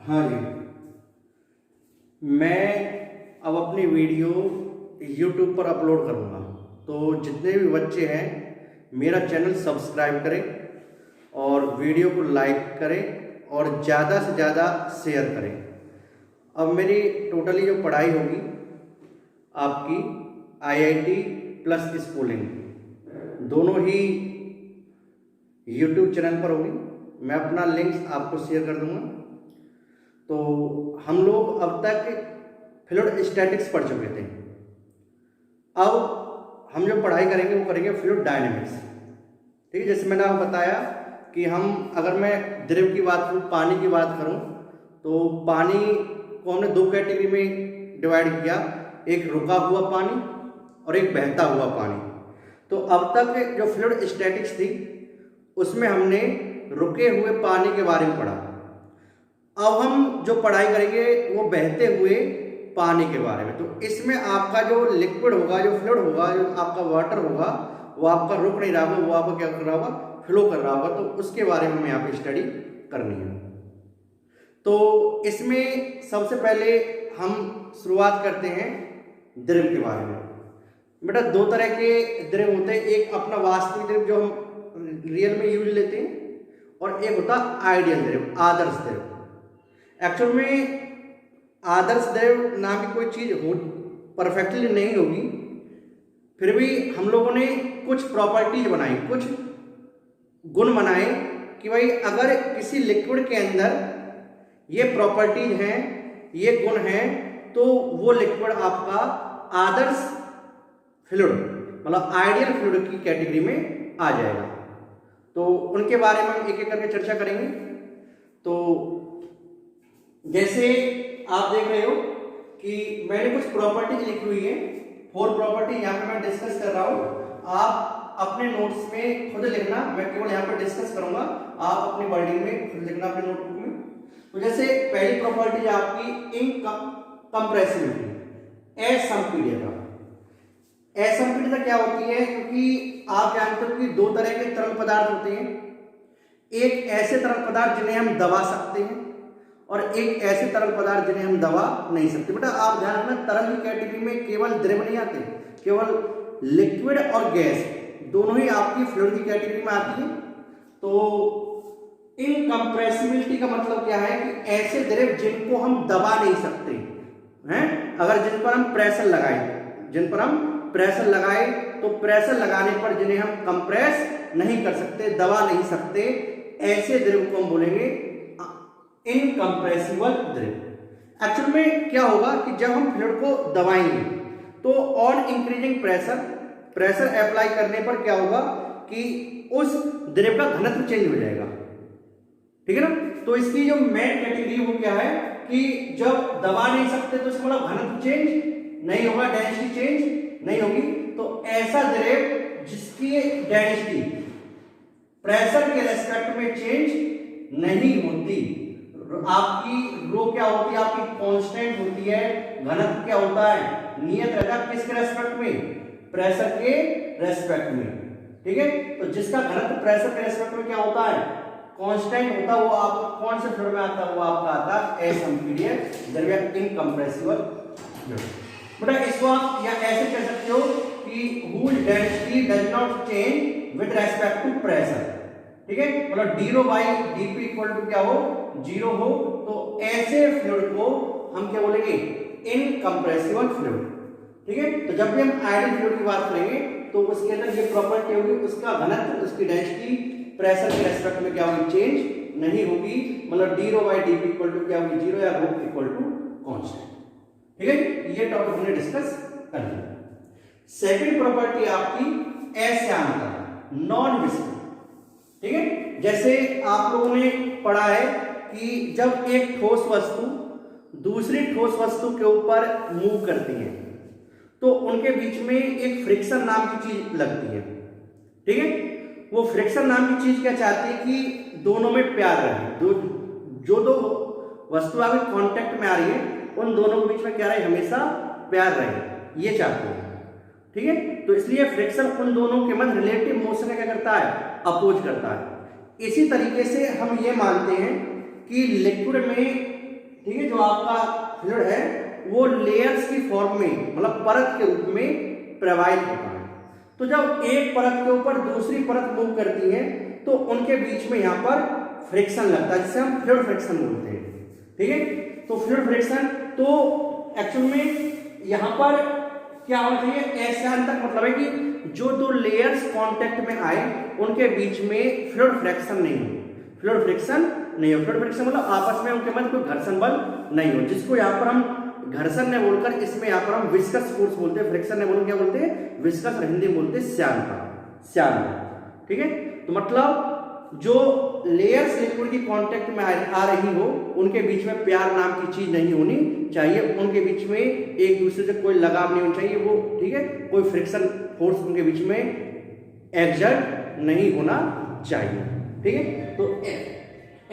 हाँ जी, मैं अब अपनी वीडियो YouTube पर अपलोड करूँगा, तो जितने भी बच्चे हैं मेरा चैनल सब्सक्राइब करें और वीडियो को लाइक करें और ज़्यादा से ज़्यादा शेयर करें। अब मेरी टोटली जो पढ़ाई होगी आपकी IIT प्लस स्कूलिंग दोनों ही YouTube चैनल पर होगी। मैं अपना लिंक आपको शेयर कर दूंगा। तो हम लोग अब तक फ्लूइड स्टैटिक्स पढ़ चुके थे। अब हम जो पढ़ाई करेंगे वो करेंगे फ्लूइड डायनेमिक्स। ठीक है, जैसे मैंने आपको बताया कि अगर मैं द्रव की बात करूँ, पानी की बात करूँ, तो पानी को हमने दो कैटेगरी में डिवाइड किया, एक रुका हुआ पानी और एक बहता हुआ पानी। तो अब तक जो फ्लूइड स्टैटिक्स थी उसमें हमने रुके हुए पानी के बारे में पढ़ा। अब हम जो पढ़ाई करेंगे वो बहते हुए पानी के बारे में। तो इसमें आपका जो लिक्विड होगा, जो फ्लूइड होगा, जो आपका वाटर होगा, वो आपका रुक नहीं रहा होगा, वो आपका क्या कर रहा होगा, फ्लो कर रहा होगा। तो उसके बारे में हमें यहाँ पे स्टडी करनी है। तो इसमें सबसे पहले हम शुरुआत करते हैं द्रव के बारे में। बेटा दो तरह के द्रव होते हैं, एक अपना वास्तविक द्रव जो हम रियल में यूज लेते हैं, और एक होता आइडियल द्रव, आदर्श द्रव। एक्चुअल में आदर्श द्रव नाम की कोई चीज हो परफेक्टली नहीं होगी, फिर भी हम लोगों ने कुछ प्रॉपर्टीज बनाई, कुछ गुण बनाए कि भाई अगर किसी लिक्विड के अंदर ये प्रॉपर्टीज हैं, ये गुण हैं, तो वो लिक्विड आपका आदर्श फ्लूइड मतलब आइडियल फ्लूइड की कैटेगरी में आ जाएगा। तो उनके बारे में हम एक एक करके चर्चा करेंगे। तो जैसे आप देख रहे हो कि मैंने कुछ प्रॉपर्टीज लिखी हुई है, 4 प्रॉपर्टी यहाँ पे मैं डिस्कस कर रहा हूँ। आप अपने नोट्स में खुद लिखना, मैं केवल यहाँ पे डिस्कस करूंगा, आप अपनी वर्डिंग में खुद लिखना अपने नोटबुक में। तो जैसे पहली प्रॉपर्टी है आपकी इनकम्प्रेसिबिलिटी, असंपीड्यता। असंपीड्यता क्या होती है? क्योंकि आप जानते हो कि दो तरह के तरल पदार्थ होते हैं, एक ऐसे तरल पदार्थ जिन्हें हम दबा सकते हैं और एक ऐसे तरल पदार्थ जिन्हें हम दबा नहीं सकते। बेटा आप ध्यान रखना, तरल की कैटेगरी में केवल द्रव नहीं आते, केवल लिक्विड और गैस दोनों ही आपकी फ्लूइड की कैटेगरी में आती है। तो इनकम्प्रेसिबिलिटी का मतलब क्या है कि ऐसे द्रव जिनको हम दबा नहीं सकते हैं, अगर जिन पर हम प्रेशर लगाए, तो प्रेशर लगाने पर जिन्हें हम कंप्रेस नहीं कर सकते, दबा नहीं सकते, ऐसे द्रव को हम बोलेंगे इनकम्प्रेसिबल द्रव। एक्चुअल में क्या होगा कि जब हम फ्लूइड को दबाएंगे तो ऑन इंक्रीजिंग प्रेशर अप्लाई करने पर क्या होगा कि उस द्रव का घनत्व चेंज हो जाएगा। ठीक है ना? तो इसकी जो मेन कैटेगरी वो क्या है कि जब दबा नहीं सकते तो इसका मतलब घनत्व चेंज नहीं होगा, डेंसिटी चेंज नहीं होगी। तो ऐसा द्रव जिसकी डेंसिटी प्रेशर के रेस्पेक्ट में चेंज नहीं होती, आपकी रो क्या होती है, आपकी कांस्टेंट होती है, घनत्व क्या होता है, नियत रहता है किसके रेस्पेक्ट में, प्रेशर के रेस्पेक्ट में। ठीक है, तो जिसका घनत्व प्रेशर के रेस्पेक्ट में क्या होता है, कांस्टेंट होता है, वो आपका कौन से फ्लूइड में आता है, वो आपका आता है असंपीड्य द्रव या इनकम्प्रेसिबल। बेटा इसको आप या ऐसे कह सकते हो कि whose density does not change with respect to pressure। ठीक है, मतलब d by dp equal to क्या हो, 0 हो। तो ऐसे फ्लूइड को हम क्या बोलेंगे, इनकम्प्रेसिबल फ्लूइड। ठीक है, तो जब भी हम आइडियल फ्लूइड की बात करेंगे तो उसके अंदर ये प्रॉपर्टी होगी, उसका घनत्व, उसकी डेंसिटी प्रेशर के रेस्पेक्ट में क्या होगी, चेंज नहीं होगी। मतलब d by dp equal to क्या होगी, 0 या रो इक्वल टू कांस्टेंट। ठीक है, ये टॉपिक हमने डिस्कस कर लिया। सेकंड प्रॉपर्टी आपकी असंयानता, नॉन विस्कस। ठीक है, जैसे आप लोगों ने पढ़ा है कि जब एक ठोस वस्तु दूसरी ठोस वस्तु के ऊपर मूव करती है तो उनके बीच में एक फ्रिक्शन नाम की चीज लगती है। ठीक है, वो फ्रिक्शन नाम की चीज क्या चाहती है कि दोनों में प्यार रहे, जो दो वस्तु आपके कांटेक्ट में आ रही है उन दोनों के बीच में क्या रहे, हमेशा प्यार रहे, ये चाहते हैं। ठीक है, तो इसलिए फ्रिक्शन उन दोनों के मध्य रिलेटिव मोशन क्या करता है, अपोज करता है। इसी तरीके से हम ये मानते हैं कि लिक्विड में ठीक है, जो आपका फ्लूइड है वो लेयर्स की फॉर्म में मतलब परत के रूप में प्रवाहित होता है। तो जब एक परत के ऊपर दूसरी परत मूव करती है तो उनके बीच में यहाँ पर फ्रिक्शन लगता है, जिसे हम फ्लूइड फ्रिक्शन बोलते हैं। ठीक है, तो फ्लूइड फ्रिक्शन, तो एक्चुअल में यहाँ पर क्या होना चाहिए, ऐसा तक मतलब है कि जो दो लेयर्स कांटेक्ट में आए उनके बीच में फ्लूइड फ्रिक्शन नहीं हो, फ्लूइड फ्रिक्शन नहीं हो। फ्लूइड फ्रिक्शन मतलब आपस में उनके मध्य कोई घर्षण बल नहीं हो, जिसको यहाँ पर हम घर्षण ने बोलकर इसमें यहाँ पर हम विस्कस फोर्स बोलते हैं, फ्रिक्शन ने बोलकर क्या बोलते हैं, विस्कस, और हिंदी में बोलते हैं श्यान। ठीक है, तो मतलब जो लेयर्स लिक्विड की कांटेक्ट में आ रही हो उनके बीच में प्यार नाम की चीज नहीं होनी चाहिए, उनके बीच में एक दूसरे से कोई लगाव नहीं होना चाहिए, वो ठीक है, कोई फ्रिक्शन फोर्स उनके बीच में एक्सर्ट नहीं होना चाहिए। ठीक है, तो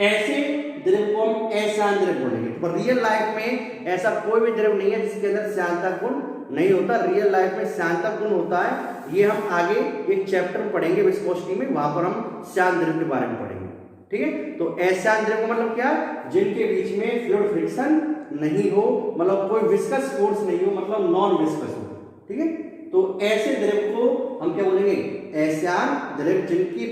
ऐसे द्रव को हम अशांत द्रव बोलेंगे। तो रियल लाइफ में ऐसा कोई भी द्रव नहीं है जिसके अंदर श्यानता गुण नहीं होता, रियल लाइफ में श्यानता गुण होता है। ये हम आगे एक चैप्टर में पढ़ेंगे विस्कोसिटी में, वहां पर हम श्यान द्रव के बारे में पढ़ेंगे। ठीक है, तो अशांत द्रव का मतलब क्या है, जिनके बीच में फ्लूइड फ्रिक्शन नहीं हो, मतलब कोई विस्कस फोर्स नहीं हो, मतलब नॉन विस्कस हो। ठीक है, तो ऐसे द्रव को हम क्या बोलेंगे, अशांत द्रव, जिनकी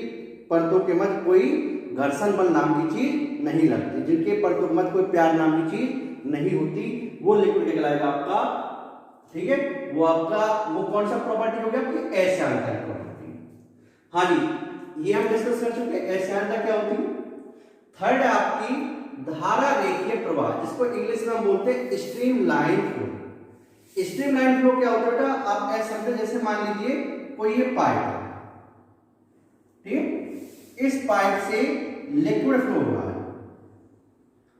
परतों के मध्य कोई घर्षण बल नाम की चीज नहीं लगती, जिनके परतों के मध्य कोई प्यार नाम की चीज नहीं होती, वो लिक्विड कहलाएगा आपका। ठीक है, वो आपका वो कौन सा प्रॉपर्टी हो गया आपकी, अशांतता प्रॉपर्टी। हाँ जी, ये हम डिस्कस कर चुके हैं अशांतता क्या होती है। थर्ड है आपकी धारा रेखीय प्रवाह, जिसको इंग्लिश में हम बोलते हैं stream line flow. Stream line flow क्या होता है बेटा, आप ऐसे समझे, जैसे मान लीजिए कोई ये पाइप है, ठीक है, इस पाइप से लिक्विड फ्लो हो रहा है।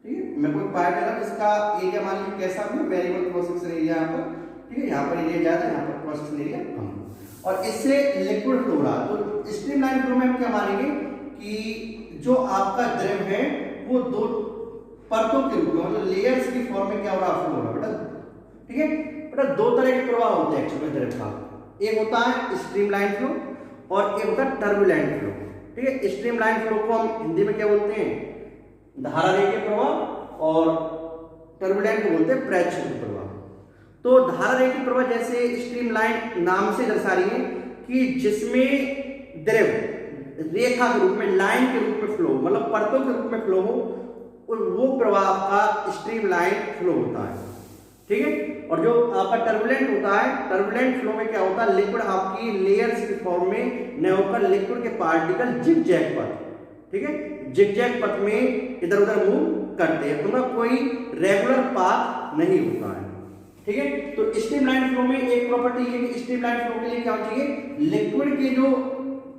ठीक है, मैं कोई पाइप लगा जिसका एरिया मान लीजिए कैसा भी, वेरिएबल क्रॉस सेक्शन एरिया यहाँ पर, ठीक है, यहाँ पर एरिया ज्यादा, यहाँ पर क्रॉस सेक्शन एरिया कम, और इससे लिक्विड फ्लो हो रहा है। तो स्ट्रीम लाइन फ्लो में हम क्या मानेंगे कि जो आपका द्रव है वो दो परतों के रूप में, मतलब लेयर्स की फॉर्म में क्या हो रहा है, फ्लो हो रहा है बेटा। ठीक है बेटा, दो तरह के प्रवाह होते हैं एक्चुअली द्रव का, एक होता है स्ट्रीम लाइन फ्लो और एक होता है टर्बुलेंट फ्लो। ठीक है, स्ट्रीम लाइन फ्लो को हम हिंदी में क्या बोलते हैं, धारा रेखीय प्रवाह, और टर्बुलेंट को बोलते हैं प्रक्षेपी प्रवाह। तो धारा रेखीय प्रवाह जैसे स्ट्रीम लाइन नाम से दर्शा रही है कि जिसमें द्रव रेखा के रूप में, लाइन के रूप में फ्लो, मतलब परतों के रूप में फ्लो हो, वो प्रवाह का स्ट्रीम लाइन फ्लो होता है। ठीक है, और जो आपका टर्बुलेंट होता है, टर्बुलेंट फ्लो में क्या होता है, लिक्विड आपकी लेयर्स की फॉर्म में न होकर लिक्विड के पार्टिकल जिगजैग पथ, ठीक है, जिगजैग पथ में इधर उधर मूव करते हैं, उनका कोई रेगुलर पाथ नहीं होता है। ठीक है, तो स्ट्रीम लाइन फ्लो में एक प्रॉपर्टी ये कि स्ट्रीम लाइन फ्लो के लिए क्या होना चाहिए, लिक्विड के जो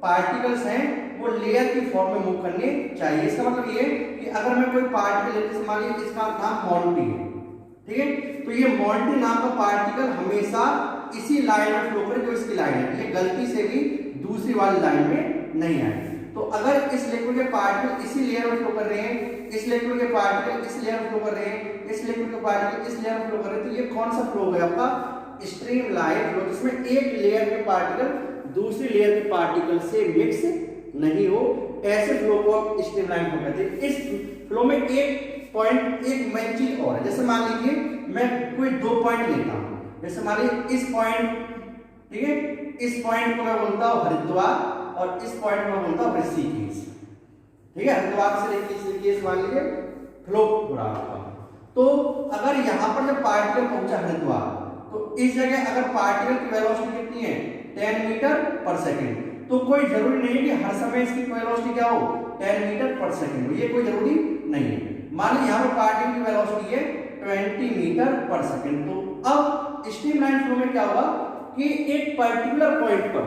पार्टिकल्स हैं वो लेयर की फॉर्म में मूव करने चाहिए। इसका मतलब ये कि अगर मैं कोई पार्टिकल, जैसे मान लीजिए इसका नाम मॉन्टी है, ठीक है, तो ये मॉन्टी नाम का पार्टिकल हमेशा इसी लाइन में फ्लो करे जो इसकी लाइन है, ये गलती से भी दूसरी वाली लाइन में नहीं आए। तो अगर इस लिक्विड के पार्टिकल इसी लेयर में फ्लो कर रहे हैं, इस लिक्विड के पार्टिकल इस लेयर में फ्लो कर रहे हैं, इस लिक्विड के पार्टिकल इस लेयर में फ्लो कर रहे हैं, तो ये कौन सा फ्लो है आपका, स्ट्रीम लाइन फ्लो, जिसमें एक लेयर के पार्टिकल दूसरी लेयर के पार्टिकल से मिक्स नहीं हो, ऐसे फ्लो को हम स्ट्रीम लाइन फ्लो कहते हैं। इस फ्लो में एक पॉइंट, एक मेन चीज और है, जैसे मान लीजिए मैं कोई दो पॉइंट लेता हूं, जैसे मान लीजिए इस पॉइंट, ठीक है, इस पॉइंट को मैं बोलता हूं हरिद्वार और इस पॉइंट को मैं बोलता हूं ऋषिकेश। ठीक है, हरिद्वार से ऋषिकेश मान लीजिए फ्लो हो रहा है। तो अगर यहां पर जब पार्टिकल पहुंचा हरिद्वार, तो इस जगह अगर पार्टिकल की वेलोसिटी कितनी है, 10 मीटर पर सेकेंड, तो कोई जरूरी नहीं है कि हर समय इसकी वेलोसिटी क्या हो, 10 मीटर पर सेकेंड हो, ये कोई जरूरी नहीं है। मान लीजिए यहाँ पर पार्टिकल की वेलोसिटी है 20 मीटर पर सेकेंड। तो अब स्ट्रीम लाइन फ्लो में क्या होगा कि एक पर्टिकुलर पॉइंट पर,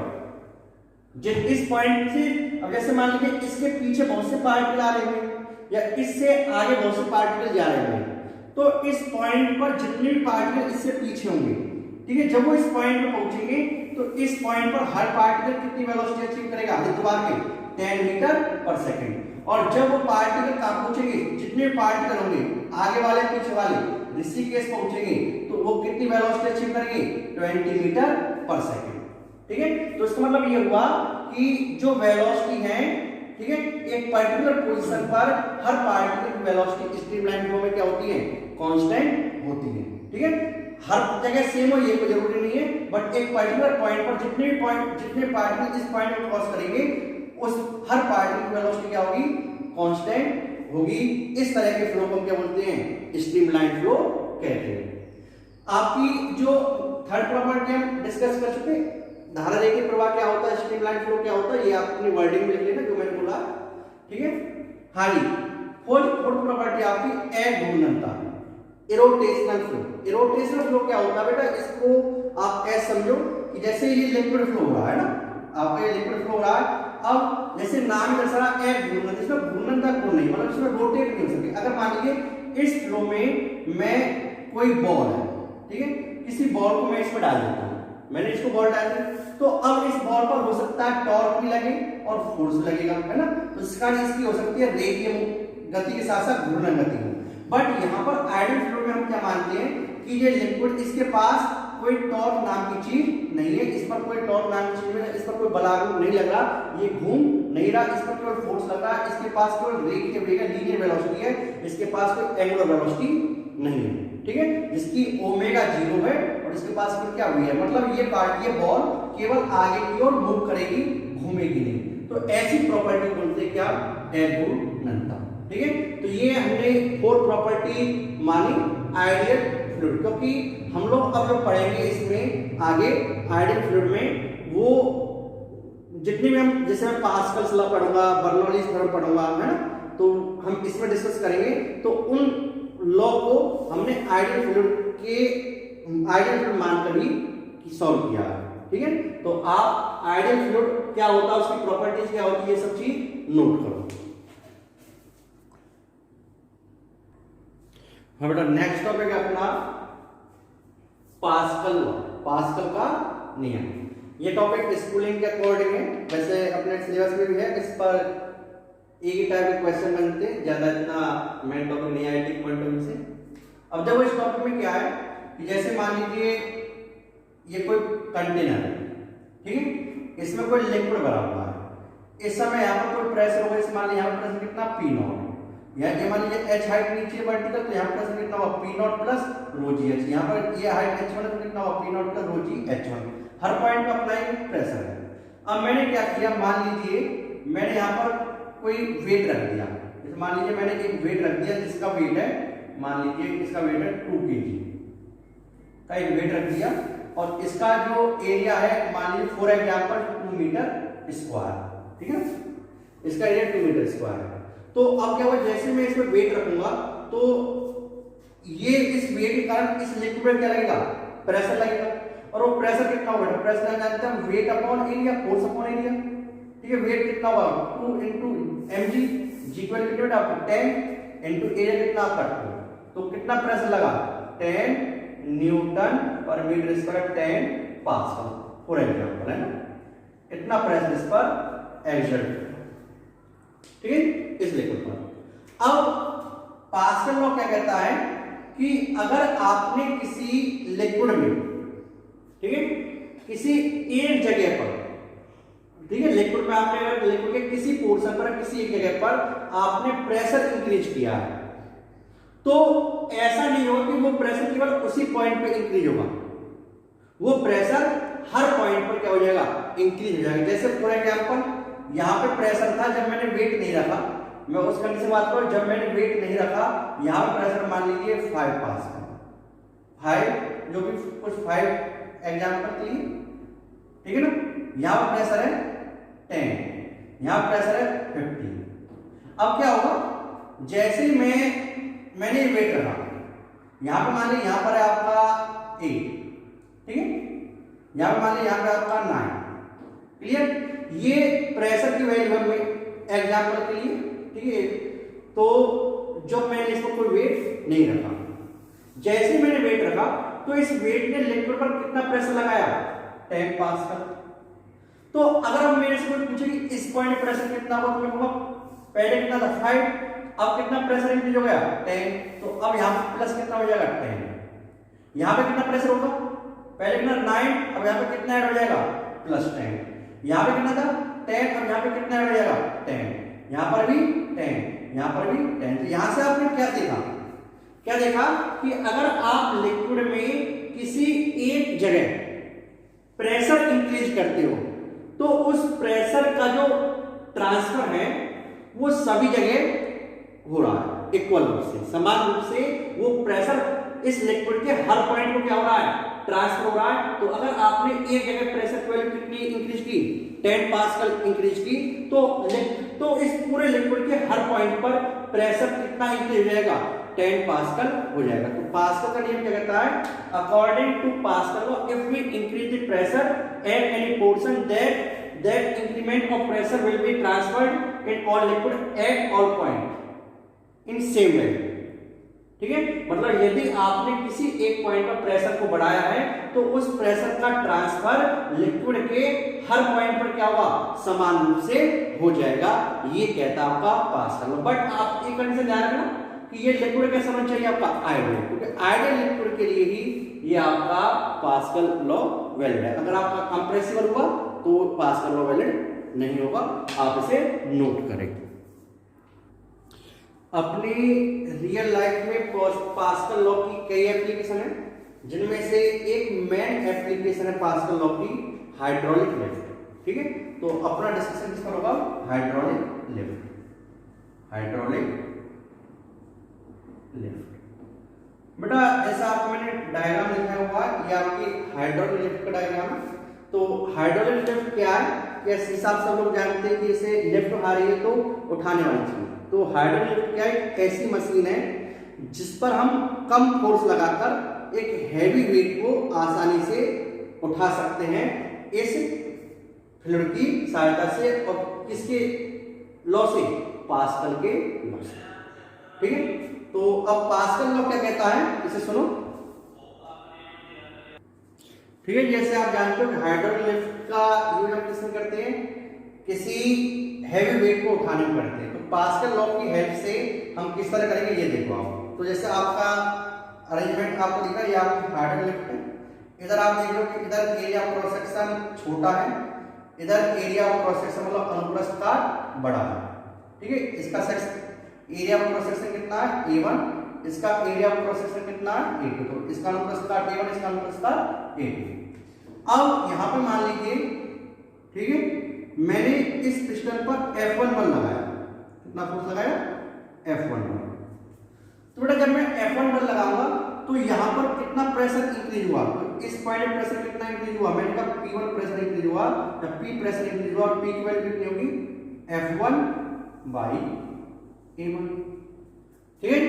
जिस इस पॉइंट से, अब जैसे मान लीजिए इसके पीछे बहुत से पार्टिकल आ रहे हैं या इससे आगे बहुत से पार्टिकल जा रहे हैं, तो इस पॉइंट पर जितने भी पार्टिकल इससे पीछे होंगे, ठीक है, जब वो इस पॉइंट पर पहुंचेंगे तो इस पॉइंट पर हर पार्टिकल कितनी वेलोसिटी अचीव करेगा, हरिद्वार के 10 मीटर पर सेकेंड। और जब वो पार्टिकल कहां पहुंचेंगे, जितने पार्टिकल होंगे आगे वाले पीछे वाले ऋषिकेश पहुंचेंगे, तो वो कितनी वेलोसिटी अचीव करेंगे, 20 मीटर पर सेकेंड। ठीक है, तो इसका मतलब ये हुआ कि जो वेलोसिटी है ठीक है, एक पर्टिकुलर पोजीशन पर हर पार्टिकल की वेलोसिटी स्ट्रीमलाइन फ्लो में क्या होती है, कांस्टेंट होती है। ठीक है, हर जगह सेम हो ये कोई जरूरी नहीं है, बट एक पर्टिकुलर पॉइंट पर जितने पार्टिकल इस पॉइंट में क्रॉस करेंगे उस हर पार्टिकल की वेलोसिटी क्या होगी, कांस्टेंट होगी। इस तरह के फ्लो को क्या बोलते हैं, स्ट्रीमलाइन फ्लो कहते हैं। आपकी जो थर्ड प्रॉपर्टी हम डिस्कस कर चुके, धारा रेखीय प्रवाह क्या होता है, स्ट्रीमलाइन फ्लो क्या होता है, ये आप अपनी वर्डिंग में लिख लेना जो मैंने बोला। ठीक है, हाँ जी, फोर्थ प्रॉपर्टी आपकी अघूर्णनता, इरोटेशनल फ्लो। इरोटेशनल फ्लो क्या होता है बेटा, इसको आप ऐसे समझो कि जैसे ये लिक्विड फ्लो हो रहा है ना, आपका ये लिक्विड फ्लो हो रहा है, अब जैसे नाम दर्शा रहा है अघूर्णन, इसमें घूर्णनता कोण नहीं, मतलब इसमें रोटेट नहीं हो सके। अगर मान लीजिए इस फ्लो में मैं कोई बॉल है, ठीक है, किसी बॉल को मैं इसमें डाल देता हूं, मैंने इसको बॉल डाल दी, तो अब इस बॉल पर हो सकता है टॉर्क भी लगे और फोर्स लगेगा, है ना, तो इसका इसकी हो सकती है रेखीय गति के साथ साथ घूर्णन गति हो। बट यहाँ पर आइडियल फ्लो में हम क्या मानते हैं कि ये लिक्विड, इसके पास कोई टॉर्क नाम की चीज नहीं है, इस पर कोई टॉर्क नाम की चीज नहीं है, इस पर कोई बलागुण नहीं लग रहा, ये घूम नहीं रहा, इस पर केवल फोर्स लग रहा है, इसके पास केवल रेखीय वेग है, लीनियर वेलोसिटी है, इसके पास कोई एंगुलर वेलोसिटी नहीं है। ठीक है, जिसकी ओमेगा 0 है और इसके पास फिर क्या हुई है, मतलब ये पार्ट, ये बॉल केवल आगे की ओर मूव करेगी, घूमेगी नहीं। तो ऐसी प्रॉपर्टी बोलते हैं क्या, अघूर्णनता। ठीक है, तो ये हमने 4 प्रॉपर्टी मानी आइडियल फ्लूइड, क्योंकि हम लोग अब जो पढ़ेंगे इसमें आगे आइडियल फ्लूइड में वो जितनी भी हम, जैसे मैं पास्कल्स लॉ पढ़ूंगा, बर्नौलीज थ्योरम पढ़ूंगा, है ना, तो हम इसमें डिस्कस करेंगे। तो उन लॉ को हमने आइडियल फ्लूइड मानकर ही सॉल्व किया है। ठीक है, तो आप आइडियल फ्लूइड क्या होता है, उसकी प्रॉपर्टीज क्या होती है, ये सब चीज नोट करो। हाँ बेटा, नेक्स्ट टॉपिक है अपना पास्कल लॉ, पास्कल का नियम। ये टॉपिक स्कूलिंग के अकॉर्डिंग है, वैसे अपने सिलेबस में भी है, इस पर एक ही टाइप के क्वेश्चन बनते हैं, ज्यादा इतना मेन टॉपिक नहीं है आईटी पॉइंट ऑफ व्यू से। अब देखो इस टॉपिक में क्या है कि जैसे मान लीजिए ये कोई कंटेनर है, ठीक है, इसमें कोई लिक्विड भरा हुआ है, इस समय यहाँ पर कोई प्रेशर होगा, इस मान लीजिए यहाँ पर प्रेशर कितना P0, यहाँ मान लीजिए h हाइट नीचे वर्टिकल, तो यहाँ प्रेशर कितना होगा P0 प्लस रो जी एच, यहाँ पर ये हाइट h1 है तो कितना होगा P0 प्लस रो जी h1, हर पॉइंट पर अपना एक प्रेशर है। अब मैंने क्या किया, मान लीजिए मैंने यहाँ पर कोई वेट रख दिया, जैसे मान लीजिए मैंने एक वेट रख दिया जिसका वेट है, मान लीजिए इसका वेट है 2 kg का एक वेट रख दिया, और इसका जो एरिया है मान लीजिए फॉर एग्जांपल 2 मीटर स्क्वायर, ठीक है, इसका एरिया 2 मीटर स्क्वायर है। तो अब क्या होगा, जैसे मैं इसमें वेट रखूंगा तो ये इस वेट के कारण इस लिक्विड में क्या लगेगा, प्रेशर लगेगा, और वो प्रेशर कितना होगा, प्रेशर जानते हैं weight upon area, force upon area. ठीक है, वेट कितना हुआ 2 into mg, g इक्वल कितना आपको 10 into एरिया कितना आपका 2, तो कितना प्रेशर लगा 10 newton per metre square, 10 pascal for example, है ना, इतना प्रेशर इस पर एक्सर्ट, ठीक है, इस लिक्विड पर। अब पास्कल लॉ क्या कहता है कि अगर आपने किसी लिक्विड में, ठीक है, किसी एक जगह पर, ठीक है, लिक्विड में आपने अगर लिक्विड के किसी पोर्शन पर, किसी एक जगह पर आपने प्रेशर इंक्रीज किया है, तो ऐसा नहीं होगा कि वो प्रेशर केवल उसी पॉइंट पे इंक्रीज होगा, वो प्रेशर हर पॉइंट पर क्या हो जाएगा, इंक्रीज हो जाएगा। जैसे फॉर एग्जांपल यहाँ पे प्रेशर था जब मैंने वेट नहीं रखा, मैं उस कंडीशन से बात करूं, जब मैंने वेट नहीं रखा, यहाँ पे प्रेशर मान लीजिए 5 पास्कल, 5 जो भी कुछ 5 एग्जांपल के लिए, ठीक है ना, यहाँ पर प्रेशर है 10, यहाँ प्रेशर है 50। अब क्या होगा, जैसे ही मैंने वेट रखा, यहाँ पे मान लीजिए यहाँ पर है आपका 8, ठीक है, यहाँ पे मान लीजिए यहाँ पे आपका 9, क्लियर, ये प्रेशर की वैल्यू में एग्जांपल के लिए, ठीक है। तो जब मैंने इसको कोई वेट नहीं रखा, जैसे मैंने वेट रखा तो इस वेट ने लिक्विड पर कितना प्रेशर लगाया, 10 पास्कल। तो अगर अब मेरे से कोई पूछे कि इस पॉइंट प्रेशर कितना होगा, तो मैं कहूंगा पहले कितना था 5, अब कितना प्रेशर इंक्रीज हो गया 10, तो अब यहाँ पे प्लस कितना हो जाएगा 10, यहाँ पे कितना प्रेशर होगा, पहले कितना 9, अब यहाँ पे कितना ऐड हो जाएगा प्लस 10, यहाँ पे कितना था 10, अब यहाँ पे कितना ऐड हो जाएगा 10, यहाँ पर भी 10, यहाँ पर भी 10। तो यहाँ से आपने क्या देखा कि अगर आप लिक्विड में किसी एक जगह प्रेशर इंक्रीज करते हो तो उस प्रेशर का जो ट्रांसफर है वो सभी जगह हो रहा है इक्वल रूप से, समान रूप से वो प्रेशर इस लिक्विड के हर पॉइंट को क्या हो रहा है, ट्रांसफर हो रहा है। तो अगर आपने एक जगह प्रेशर की वैल्यू कितनी इंक्रीज की, 10 पास्कल इंक्रीज की, तो इस पूरे लिक्विड के हर पॉइंट पर प्रेशर कितना इंक्रीज हो जाएगा, 10 पास्कल हो जाएगा। तो पास्कल का नियम क्या कहता है, according to Pascal law if we increase the pressure at any portion that increment of pressure will be transferred in all liquid at all point in same way। ठीक है, मतलब यदि आपने किसी एक पॉइंट पर प्रेशर को बढ़ाया है तो उस प्रेशर का ट्रांसफर लिक्विड के हर पॉइंट पर क्या होगा, समान रूप से हो जाएगा। ये कहता है आपका पास्कल लॉ। बट आप एक कंडीशन ध्यान रखना कि ये लिक्विड कैसा होना चाहिए आपका, आइडियल, क्योंकि आइडियल लिक्विड के लिए ही ये आपका पास्कल लॉ वैलिड है। अगर आपका कंप्रेसिबल हुआ तो पास्कल लॉ वैलिड नहीं होगा, आप इसे नोट करें। अपनी रियल लाइफ में पास्कल लॉ की कई एप्लीकेशन है, जिनमें से एक मेन एप्लीकेशन है पास्कल लॉ की हाइड्रोलिक लिफ्ट। ठीक है, तो अपना डिस्कशन किस पर होगा, हाइड्रोलिक लिफ्ट। बेटा जैसा आपको मैंने डायग्राम लिखा हुआ है, ये आपकी हाइड्रोलिक लिफ्ट का डायग्राम है। तो हाइड्रोलिक लिफ्ट क्या है, इस हिसाब से हम लोग जानते हैं कि इसे लिफ्ट उठा रही है तो उठाने वाली चीज। तो हाइड्रोलिक लिफ्ट क्या है, ऐसी मशीन है जिस पर हम कम फोर्स लगाकर एक हैवी वेट को आसानी से उठा सकते हैं इस फ्लूइड की सहायता से, और किसके लॉ से, पास्कल के लॉ से। ठीक है, तो अब पास्कल लॉ क्या कहता है, इसे सुनो। ठीक है, जैसे आप जानते हो कि हाइड्रोलिक लिफ्ट का यूज हम किसमें करते हैं, किसी हैवी वेट को उठाने में करते हैं। तो पास्कल लॉ की हेल्प से हम किस तरह करेंगे, ये देखो आप। तो जैसे आपका अरेंजमेंट आपको दिख रहा है, ये आपकी हाइड्रोलिक लिफ्ट है। इधर आप देख लो कि इधर एरिया ऑफ क्रॉस सेक्शन छोटा है, इधर एरिया ऑफ क्रॉस सेक्शन मतलब अनुप्रस्थ काट बड़ा है। ठीक है, इसका एरिया ऑफ क्रॉस सेक्शन कितना है, A1, इसका एरिया ऑफ क्रॉस सेक्शन कितना है, A2। तो इसका अनुप्रस्थ काट A1, इसका अनुप्रस्थ काट A2। अब यहां पे मान लीजिए, ठीक है, मैंने इस पिस्टन पर F11 लगाया, कितना फोर्स लगाया, F11। तो बेटा जब मैं F11 लगाऊंगा तो यहां पर कितना प्रेशर इंक्रीज हुआ, तो इस पॉइंट पे प्रेशर कितना इंक्रीज हुआ, मैंने कहा P1 प्रेशर इंक्रीज हुआ, या P प्रेशर इंक्रीज हुआ, और P की वैल्यू कितनी होगी, F1 बाई A1। ठीक है,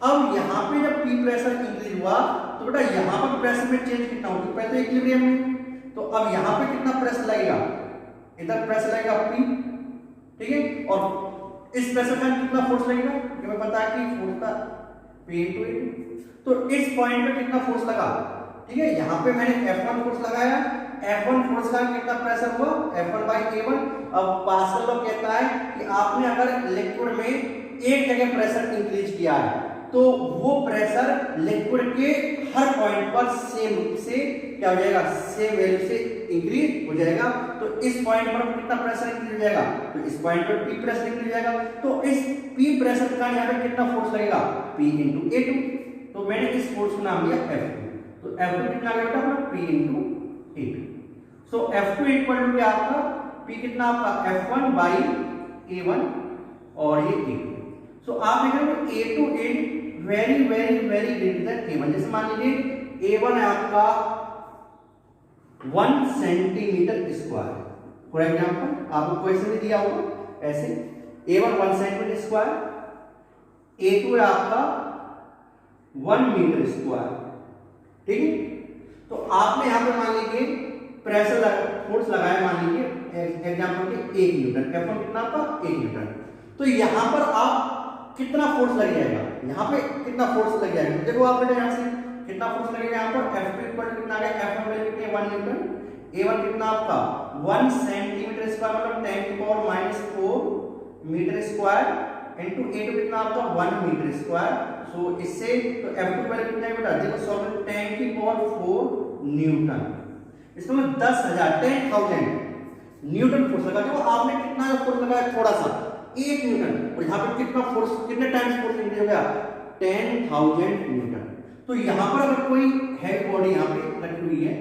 अब यहां पे जब P प्रेशर इंक्रीज हुआ तो बेटा यहां पर प्रेशर में चेंज कितना होगा, पहले तो इक्विलिब्रियम में, तो अब यहां पे कितना प्रेशर लगेगा, इधर प्रेशर लगेगा P। ठीक है, और इस प्रेशर का कितना फोर्स लगेगा, हमें पता है कि फोर्स का P into A2। तो इस पॉइंट पे कितना फोर्स लगा, ठीक है, यहां पे मैंने F1 फोर्स लगाया, F1 फोर्स का कितना प्रेशर हुआ, F1 बाई A1। अब पास्कल लॉ कहता है कि आपने अगर लिक्विड में एक जगह प्रेशर इंक्रीज किया है तो वो प्रेशर लिक्विड के हर पॉइंट पर सेम रूप से क्या हो जाएगा, सेम वैल्यू से इंक्रीज हो जाएगा। तो इस पॉइंट पर कितना प्रेशर इंक्रीज हो जाएगा, तो इस पॉइंट पर P प्रेशर इंक्रीज हो जाएगा। तो इस P प्रेशर का यहाँ पे कितना फोर्स लगेगा, P into A2। तो मैंने इस फोर्स को नाम दिया F2। तो F2 कितना आ गया बेटा अपना, P into A2। So F2 equal to क्या आपका, P कितना आपका F1 बाई A1 और ये A2। सो आप देख रहे हो A2 is very very very greater than A1। जैसे मान लीजिए A1 है आपका 1 सेंटीमीटर स्क्वायर, फॉर एग्जाम्पल आपको क्वेश्चन में दिया होगा ऐसे, A1 1 सेंटीमीटर स्क्वायर, A2 है आपका 1 मीटर स्क्वायर। ठीक है, तो आपने यहां पे मान लीजिए प्रेशर फोर्स लगाया, मान लीजिए एग्जाम्पल के 1 न्यूटन, F1 कितना आपका 1 न्यूटन। तो यहां पर आप कितना फोर्स लग जाएगा, यहाँ पे कितना फोर्स लग जाएगा, देखो आप बेटा यहाँ से कितना फोर्स लगेगा, यहाँ पर F2 इक्वल टू कितना आ गया, F1 वैल्यू कितनी है 1 न्यूटन, A1 कितना आपका 1 सेंटीमीटर स्क्वायर मतलब 10 की power -4 metre square into A2 कितना आपका 1 मीटर स्क्वायर। सो इससे तो F2 वैल्यू कितना है बेटा, देखो सॉल्व 10 की पावर 4 न्यूटन, इसमें 10,000 न्यूटन फोर्स लगा। देखो आपने कितना फोर्स लगाया, थोड़ा सा, 1 न्यूटन, और यहाँ पे कितना फोर्स, कितने टाइम्स फोर्स इंक्रीज हो गया, 10,000 न्यूटन। तो यहाँ पर अगर कोई हैवी बॉडी यहाँ पे रखी हुई है,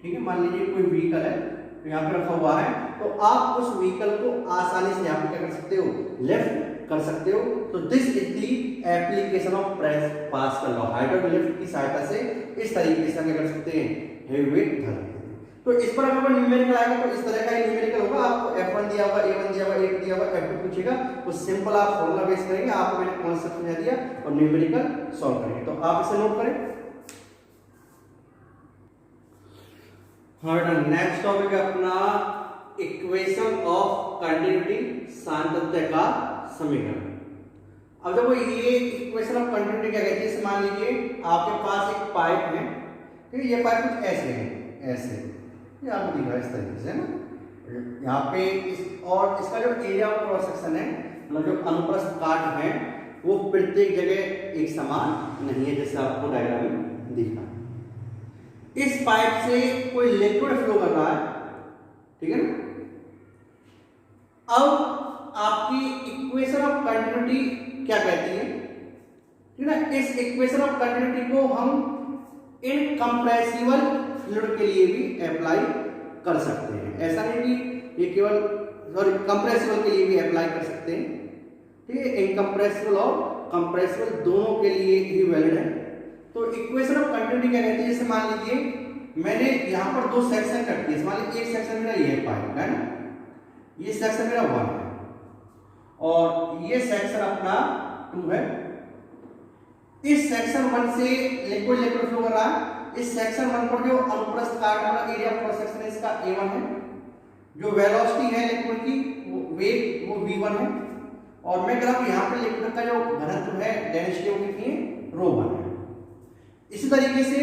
ठीक है, मान लीजिए कोई व्हीकल है तो यहाँ पे रखा हुआ है, तो आप उस व्हीकल को आसानी से यहाँ पे क्या कर सकते हो, लिफ्ट कर सकते हो। तो this is the application of press pascal law. Hydraulic lift की सहायता से इस तरीके से हम क्या कर सकते हैं, हेवी वेट उठा सकते हैं। तो इस पर अगर न्यूमेरिकल आएगा तो इस तरह का ही न्यूमेरिकल होगा, आपको F1 दिया होगा, A1 दिया होगा, A2 दिया होगा, F2 पूछेगा, तो सिंपल आप फॉर्मूला बेस करेंगे, आपको मैंने कॉन्सेप्ट समझा दिया और न्यूमेरिकल सॉल्व करेंगे। तो आप इसे नोट करें। हाँ बेटा, नेक्स्ट टॉपिक है अपना इक्वेशन ऑफ कंटिन्यूटी, सातत्य का समीकरण। अब देखो ये इक्वेशन ऑफ कंटिन्यूटी क्या कहती है, मान लीजिए आपके पास एक पाइप है, ठीक है, ये पाइप कुछ ऐसे है, ऐसे ये आपको दिख रहा है इस तरीके से ना, यहाँ पे इस और इसका जो एरिया ऑफ क्रॉस सेक्शन है, मतलब जो अनुप्रस्थ काट है, वो प्रत्येक जगह एक समान नहीं है, जैसे आपको डायग्राम में दिख रहा है। इस पाइप से कोई लिक्विड फ्लो कर रहा है, ठीक है ना। अब आपकी इक्वेशन ऑफ कंटिन्यूटी क्या कहती है, ठीक है ना। इस इक्वेशन ऑफ कंटिन्यूटी को हम इनकम्प्रेसिबल फ्लूइड के लिए भी अप्लाई कर सकते हैं। ऐसा नहीं कि ये केवल, सॉरी, कंप्रेसिबल के लिए भी अप्लाई कर सकते हैं, ठीक है। इनकम्प्रेसिबल और कंप्रेसिबल दोनों के लिए ही वैलिड है। तो इक्वेशन ऑफ कंटिन्यूटी क्या कहती है, जैसे मान लीजिए मैंने यहाँ पर दो सेक्शन कट किए, मान लीजिए एक सेक्शन मेरा ये पाइप है ना, ये सेक्शन मेरा 1 है और ये सेक्शन अपना 2 है। इस सेक्शन 1 से लिक्विड फ्लो कर रहा है। इस सेक्शन 1 पर जो अनुप्रस्थ काट वाला एरिया ऑफ क्रॉस सेक्शन है इसका A1 है, जो वेलोसिटी है लिक्विड की, वो वेग, वो V1 है, और मैं कह रहा हूं यहाँ पे लिक्विड का जो घनत्व है, डेंसिटी वो कितनी है, ρ1 है। इसी तरीके से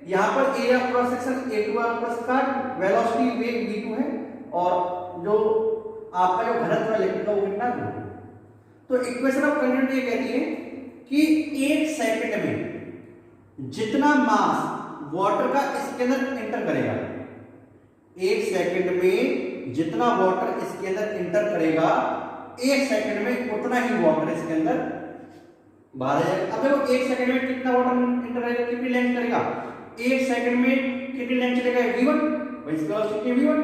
यहाँ पर area of cross section A2 अनुप्रस्थ काट, वेलोसिटी वेग V2 है, और जो आपका जो घनत्व है लिक्विड का वो कितना है। तो इक्वेशन ऑफ कंटिन्यूटी ये कहती है कि 1 सेकंड में जितना मास वाटर का इसके अंदर इंटर करेगा, 1 सेकंड में जितना वाटर इसके अंदर इंटर करेगा, 1 सेकंड में उतना ही वाटर इसके अंदर बाहर जाएगा। अब देखो 1 सेकंड में कितना वाटर इंटर करेगा, कितनी लेंथ करेगा, 1 सेकंड में कितनी लेंथ चलेगा, V1, वही इसका वेलोसिटी V1।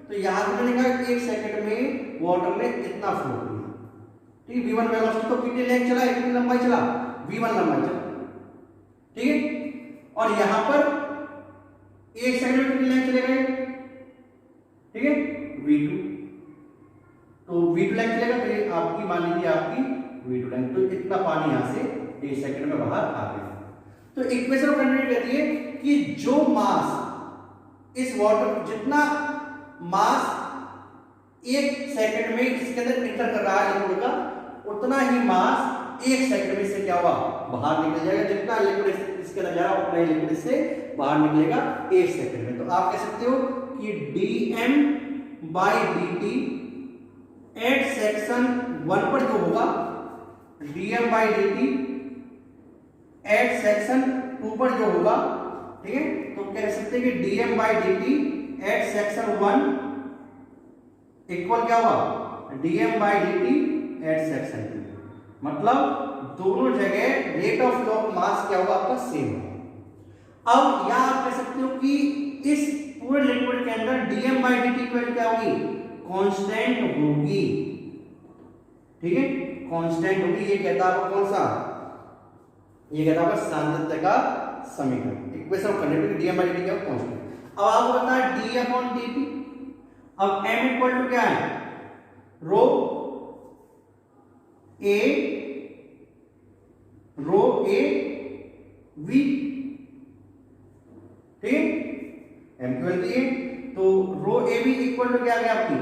तो यहां से चलेगा 1 सेकंड में वाटर ने इतना फ्लो किया, ठीक है। V1 वेलोसिटी तो कितनी लेंथ चला, कितनी लंबाई चला, V1 लंबाई चला, ठीक है। और यहां पर 1 सेकंड में कितनी लेंथ चलेगा, ठीक है, V2। तो V2 लेंथ चलेगा, तो ये आपकी मान लीजिए आपकी V2 लेंथ, तो इतना पानी यहां से 1 सेकंड में बाहर आ गया। तो इक्वेशन ऑफ कंटिन्यूटी कहती है कि जो मास इस वाटर, जितना मास 1 सेकंड में इसके अंदर इंटर कर रहा है लिक्विड का, उतना ही मास 1 सेकंड में से क्या हुआ, बाहर निकल जाएगा। जितना लिक्विड इसके अंदर जा रहा है उतना ही लिक्विड इससे बाहर निकलेगा 1 सेकंड में। तो आप कह सकते हो कि dm/dt एट सेक्शन 1 पर जो होगा, dm/dt एट सेक्शन 2 पर जो होगा, ठीक है, तो कह सकते हैं कि dm/dt एट सेक्शन 1 इक्वल क्या होगा, dm/dt एट सेक्शन 2। मतलब दोनों जगह rate of flow of mass क्या होगा, आपका सेम होगा। अब यहां आप कह सकते हो कि इस पूरे लिक्विड के अंदर dm/dt की वैल्यू क्या होगी, कांस्टेंट होगी, ठीक है, कांस्टेंट होगी। ये कहता है आपको कौन सा, ये कहता है सातत्य का समीकरण, इक्वेशन ऑफ कंटिन्यूटी, dm/dt क्या कांस्टेंट। अब आपको पता है d/dt, अब m इक्वल टू क्या है, रो a v, ठीक है, m की वैल्यू है, तो रो a v इक्वल टू क्या आ गया, आपकी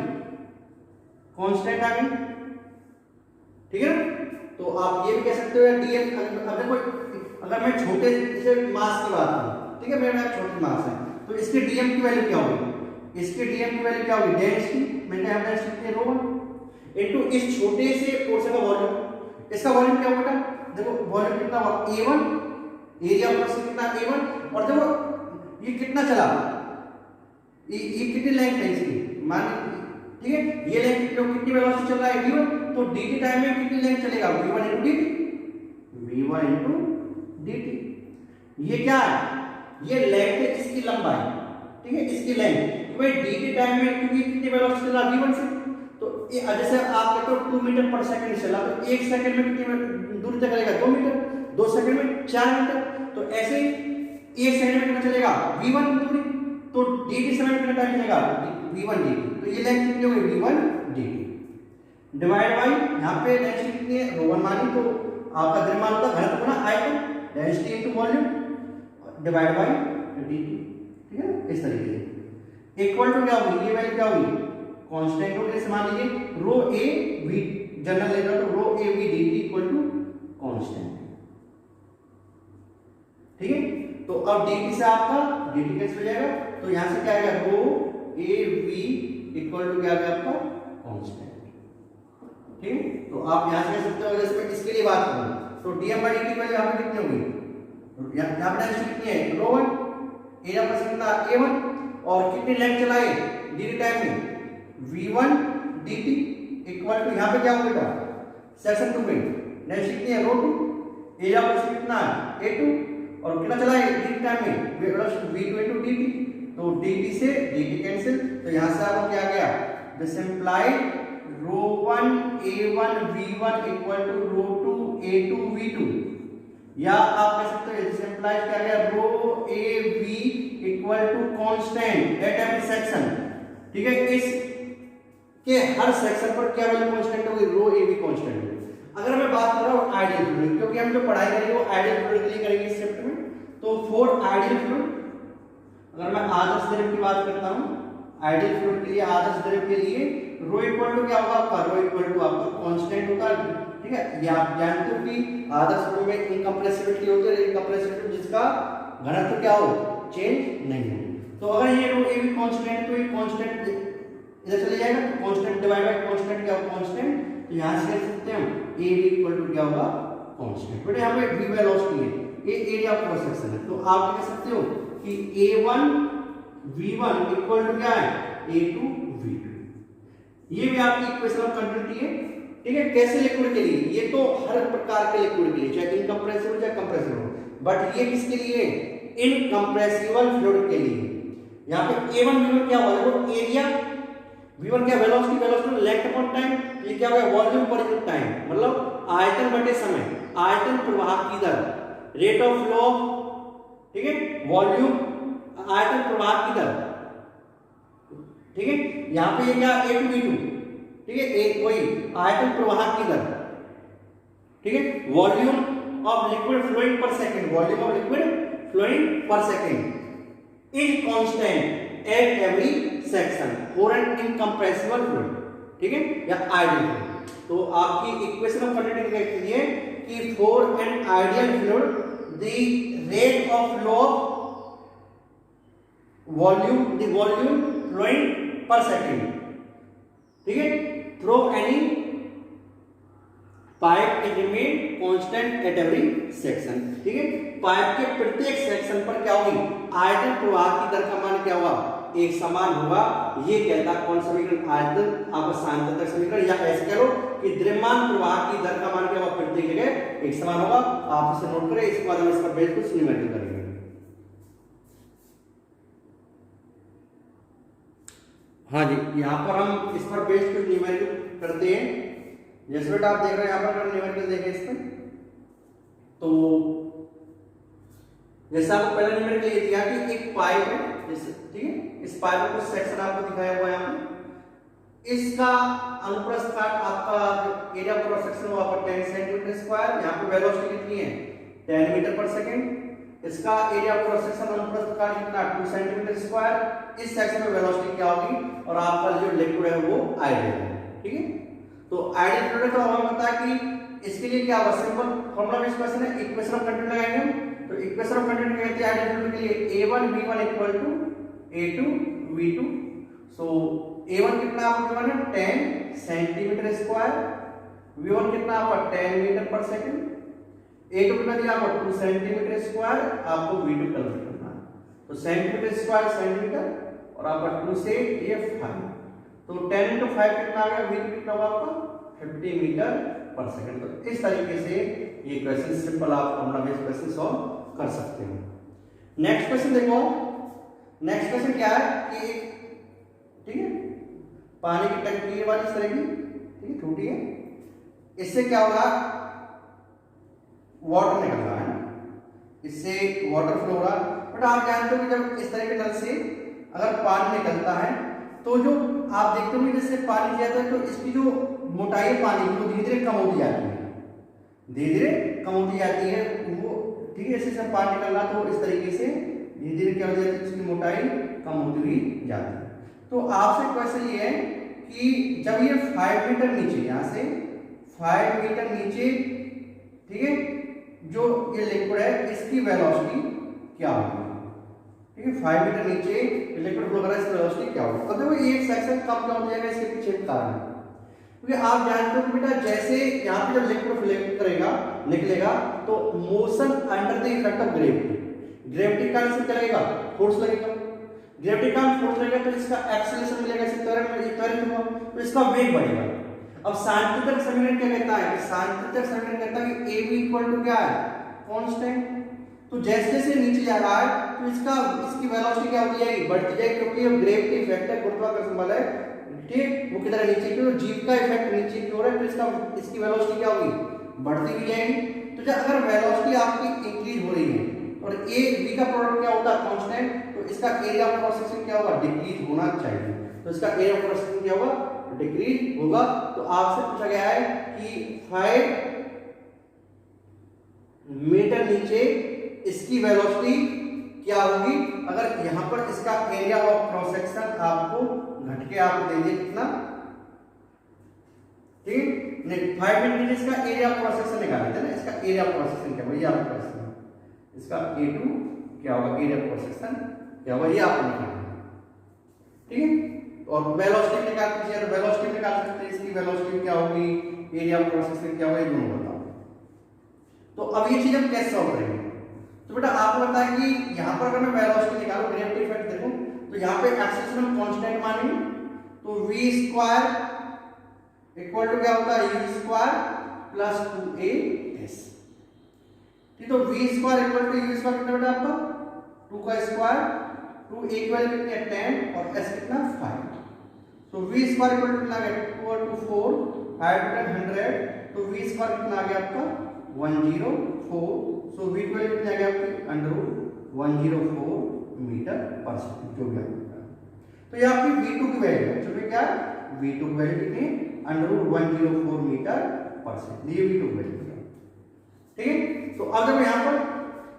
कांस्टेंट आ गई, ठीक है ना। तो आप ये भी कह सकते हो dm, अगर मैं छोटे से मास की बात करूं, ठीक है, मेरा छोटी मास है, तो इसके dm की वैल्यू क्या होगी, इसके dm की वैल्यू क्या होगी, डेंसिटी, मैंने यहाँ डेंसिटी ρ1 इनटू इस छोटे से पोर्शन का वॉल्यूम, इसका वॉल्यूम क्या होगा, देखो वॉल्यूम कितना हुआ, A1, एरिया प्लस कितना A1, और देखो ये कितना चला, ये कितनी लेंथ है इसकी, मान, ठीक है, ये लेंथ कितनी वेलोसिटी चल रहा है, V1, तो dt टाइम में कितनी लेंथ चलेगा, v1 into dt, v1 into dt। ये क्या है, ये लेंथ है इसकी लंबाई, ठीक है, इसकी लेंथ। भाई dt टाइम में क्योंकि कितनी वेलोसिटी चला v1 से, तो जैसे आप कहते हो 2 मीटर पर सेकंड चला, तो 1 सेकंड में कितनी दूरी तक चलेगा, 2 मीटर, 2 सेकंड में 4 मीटर। तो ऐसे 1 सेकंड में कितना चलेगा v1 दूरी, तो dt समय में कितना टाइम चलेगा v1 dt। तो ये लेंथ कितनी हो गई v1 dt डिवाइड बाय यहाँ पे डेंसिटी कितनी है ρ1 मानी, तो आपका द्रव्यमान का घनत्व बना आयतन, density into volume divide by dt, ठीक है, इस तरीके से इक्वल टू क्या होगी, ये वैल्यू क्या होगी कांस्टेंट हो, जैसे मान लीजिए रो ए वी जनरल लेगा, तो rho a v dt equal to constant, ठीक है। तो अब dt से आपका dt कैंसिल हो जाएगा, तो यहां से क्या आएगा रो ए वी इक्वल टू क्या आ गया आपका कांस्टेंट, ठीक है। तो आप यहां से कह सकते हो, अगर इसमें इसके लिए बात करूं तो dm by dt वैल्यू यहां पे कितनी होगी, यहां पे डेंसिटी कितनी है रो1, एरिया पर कितना a1, और कितनी लेंथ चलाए dt टाइम में v1 dt इक्वल टू यहां पे क्या होगा सेक्शन 2 में डेंसिटी कितनी है रो2, एरिया पर कितना है a2, और कितना चला है dt टाइम में v2 into dt, तो dt से dt कैंसिल, तो यहां से आपको क्या आ गया this implied rho one a1 v1 equal to rho two a2 v2, या आप कह सकते हो दिस इंप्लाइड क्या आ गया rho a v equal to constant at every section, ठीक है। इस के हर सेक्शन पर क्या वैल्यू कांस्टेंट होगी रो ए वी कांस्टेंट होगी। अगर मैं बात कर रहा हूं आइडियल फ्लूइड, क्योंकि हम जो पढ़ाई करेंगे वो आइडियल फ्लूइड के लिए करेंगे इस चैप्टर में, तो फॉर आइडियल फ्लूइड अगर मैं आदर्श द्रव की बात करता हूं, आइडियल फ्लूइड के लिए आदर्श द्रव के लिए रो इक्वल टू क्या होगा आपका, रो इक्वल टू आपका कांस्टेंट होता है, ठीक है। ये आप जानते हो कि आदर्श फ्लूइड में इनकंप्रेसिबिलिटी होती है, इनकंप्रेसिबिलिटी जिसका घनत्व क्या हो चेंज नहीं हो। तो अगर ये रो ए भी कांस्टेंट, तो ये कांस्टेंट इधर चले जाएगा, तो कांस्टेंट डिवाइड बाय कांस्टेंट क्या होगा कांस्टेंट, तो यहां से कह सकते हैं हम a भी इक्वल टू क्या होगा कांस्टेंट। बेटा यहां पे v वेलोसिटी है, ये एरिया ऑफ क्रॉस सेक्शन है, तो आप कह सकते हो कि a1 v1 इक्वल टू क्या है a2 v2। ये भी आपकी इक्वेशन ऑफ कंटिन्यूटी है, ठीक है। कैसे लिक्विड के लिए, ये तो हर प्रकार के लिक्विड के लिए, चाहे इनकंप्रेसिबल चाहे कंप्रेसिबल हो, बट ये किसके लिए इनकंप्रेसिबल फ्लूइड के लिए। यहां पे a1 v1 क्या हुआ देखो, एरिया v1 क्या velocity, velocity length upon time, ये क्या होगा वॉल्यूम पर यूनिट टाइम, मतलब आयतन बटे समय, आयतन प्रवाह की दर, रेट ऑफ फ्लो, ठीक है, वॉल्यूम आयतन प्रवाह की दर, ठीक है। यहां पे ये क्या a2 v2, ठीक है, एक वही आयतन प्रवाह की दर, ठीक है, volume of liquid flowing per second, volume of liquid flowing per second is constant at every section for an incompressible fluid, ठीक है, या आइडियल फ्लूइड। तो आपकी इक्वेशन ऑफ कंटिन्यूटी कहती है कि for an ideal fluid the rate of flow volume the volume flowing per second, ठीक है, through any pipe it remain constant at every section, ठीक है। पाइप के प्रत्येक सेक्शन पर क्या होगी आयतन प्रवाह की दर का मान क्या होगा एक समान होगा। ये कहता है कौन समीकरण, आयतन आपका सांतत्य समीकरण, या ऐसे कह लो कि द्रव्यमान प्रवाह की दर का मान क्या होगा प्रत्येक जगह एक समान होगा। आप इसे नोट करें, इसके बाद हम इसका बेस कुछ न्यूमेरिकल करेंगे। हाँ जी, यहाँ पर हम इस पर बेस कुछ न्यूमेरिकल करते हैं। जैसे बेटा आप देख रहे हैं यहाँ पर न्यूमेरिकल देखें इस पर, तो जैसे आपको पहला न्यूमेरिकल ये दिया कि एक पाइप है, ठीक है, इस पाइप का कुछ सेक्शन आपको दिखाया हुआ है यहाँ पे, इसका अनुप्रस्थ काट आपका एरिया क्रॉस सेक्शन हुआ आपका 10 सेंटीमीटर स्क्वायर, यहाँ पे वेलोसिटी कितनी है 10 मीटर पर सेकंड, इसका एरिया क्रॉस सेक्शन अनुप्रस्थ काट कितना 2 सेंटीमीटर स्क्वायर। इस सेक्शन में वेलोसिटी क्या होगी, और आपका जो लिक्विड है वो आइडियल है, ठीक है। तो आइडियल फ्लूइड का हमें पता है कि इसके लिए क्या होगा सिंपल फॉर्मूला बेस्ड क्वेश्चन है, इक्वेशन ऑफ कंटिन्यूटी लगाएंगे हम। तो इक्वेशन ऑफ कंटिन्यूटी कहती है आइडियल फ्लूइड के लिए a1 v1 equal to a2 v2। So a1 कितना आपको गिवन है 10 सेंटीमीटर स्क्वायर, v1 कितना आपका 10 मीटर पर सेकंड, a2 कितना दिया आपको 2 सेंटीमीटर स्क्वायर, आपको v2 कैलकुलेट करना है। तो सेंटीमीटर स्क्वायर सेंटीमीटर, और आपका 2 से ये 5, तो 10 into 5 कितना आ गया, v2 कितना होगा आपका 50 मीटर पर सेकंड। तो इस तरीके से ये क्वेश्चन सिंपल आप फॉर्मूला बेस्ड क्वेश्चन सॉल्व कर सकते हो। नेक्स्ट क्वेश्चन देखो, नेक्स्ट क्वेश्चन क्या है कि ठीक है पानी की टंकी वाली इस तरह की, ठीक है छोटी है, इससे क्या होगा वाटर निकल रहा है, इससे वाटर फ्लो हो रहा है। बट आप जानते हो कि जब इस तरह के नल से अगर पानी निकलता है तो जो आप देखते हो जैसे पानी जाता है तो इसकी जो मोटाई है पानी की वो धीरे धीरे कम होती जाती है, धीरे धीरे कम होती जाती है वो, ठीक है। ऐसे सब पानी निकल रहा तो इस तरीके से धीरे धीरे क्या हो जाती है, इसकी मोटाई कम होती हुई जाती है। तो आपसे क्वेश्चन ये है कि जब ये 5 मीटर नीचे, यहाँ से 5 मीटर नीचे, ठीक है, जो ये लिक्विड है इसकी वेलोसिटी क्या होगी, ठीक है 5 मीटर नीचे लिक्विड फ्लो कर रहा है, इसकी वेलोसिटी क्या होगी। अब देखो एक सेक्शन कम क्या हो जाएगा, इसके पीछे कारण है, क्योंकि आप जानते हो कि बेटा जैसे यहाँ पे जब लिक्विड फ्लो करेगा निकलेगा तो motion under the effect of gravity, gravity का से चलेगा, फोर्स लगेगा, ग्रेविटी का फोर्स लगेगा तो इसका एक्सेलरेशन मिलेगा, इससे त्वरण होगा तो इसका वेग बढ़ेगा। अब सांतत्य समीकरण क्या कहता है, सांतत्य समीकरण कहता है कि AB इक्वल टू क्या है, कांस्टेंट। तो जैसे जैसे नीचे जा रहा है तो इसकी वेलोसिटी क्या होती जाएगी, बढ़ती जाएगी, क्योंकि ये ग्रेविटी इफेक्ट है, गुरुत्वाकर्षण बल है, ठीक, वो किधर नीचे की ओर, जीव का इफेक्ट नीचे की ओर है, तो इसकी वेलोसिटी क्या होगी, बढ़ती भी जाएगी। तो जब अगर वेलोसिटी आपकी इंक्रीज हो रही है और A B का प्रोडक्ट क्या होता है कांस्टेंट, तो इसका एरिया ऑफ क्रॉस सेक्शन क्या होगा, डिक्रीज होना चाहिए। तो इसका एरिया ऑफ क्रॉस सेक्शन क्या होगा, डिक्रीज होगा। तो आपसे पूछा गया है कि 5 मीटर नीचे इसकी वेलोसिटी क्या होगी, अगर यहां पर इसका एरिया ऑफ क्रॉस सेक्शन आपको घट के आपको दे दिए कितना, ठीक नहीं 5 मीटर नीचे इसका एरिया ऑफ क्रॉस सेक्शन निकाले थे ना, इसका एरिया ऑफ क्रॉस सेक्शन क्या होगा, ये आपका क्वेश्चन है, इसका A2 क्या होगा, एरिया ऑफ क्रॉस सेक्शन क्या होगा, ये आपको निकालना है, ठीक है। और वेलोसिटी निकाल दीजिए, वेलोसिटी निकाल सकते हैं, इसकी वेलोसिटी क्या होगी, एरिया ऑफ क्रॉस सेक्शन क्या होगा, ये दोनों बताओ। तो अब ये चीज हम कैसे सॉल्व करेंगे, तो बेटा आपको पता है कि यहां पर अगर मैं वेलोसिटी निकालूं, ग्रेविटी इफेक्ट देखो, तो यहां पे एक्सेलरेशन हम कांस्टेंट मानेंगे, तो v स्क्वायर इक्वल टू क्या होता है, u स्क्वायर प्लस 2as, ठीक। तो v square equal to u square कितना बेटा आपका 2 का स्क्वायर, 2 a की वैल्यू कितनी है 10 और s कितना 5, तो v स्क्वायर इक्वल टू कितना आ गया 2 और 2 4, 5 100, तो v स्क्वायर कितना आ गया आपका 104, सो v की वैल्यू कितनी आ गया आपकी √104 मीटर पर सेकंड, जो भी आपका। तो ये आपकी v2 की वैल्यू है, जो क्या है v2 की वैल्यू कितनी √104 मीटर पर सेकंड, ये v2 की वैल्यू है, ठीक है। तो अब जब यहां पर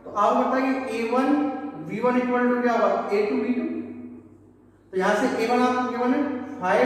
तो आप बताइए A1 V1 इक्वल टू क्या होगा A2 V2, तो यहां से A1 आपको गिवन है 5